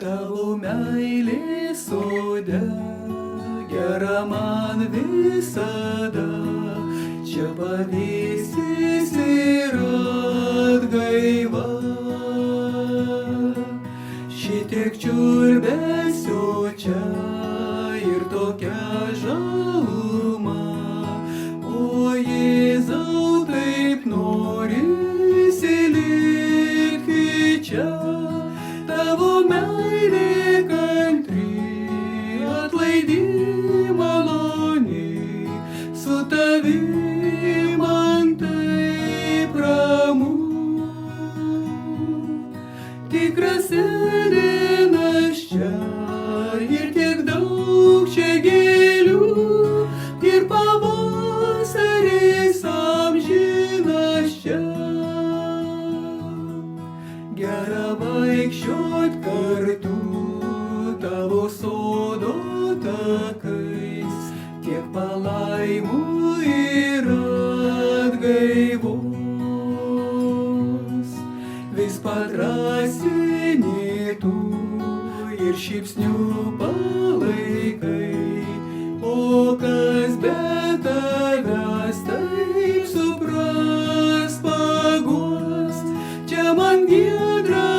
Tavo meilė sode, gera man visada, čia pavėsis ir atgaiva. Šitiek čiulbesio čia ir tokia žaluma, o Jėzau taip norisi likti čia. Tavo meilė kantri, atlaidi maloni, su tavim man taip ramu. Tikras Edenas čia ir tiek daug čia gėlių, ir pavasaris amžinas čia. Gera vaikščiot kartu tavo sodo takais, tiek palaimų ir atgaivos. Vis padrąsini tu ir šypsniu palaikai, o kas be tavęs taip supras paguos, čia man giedra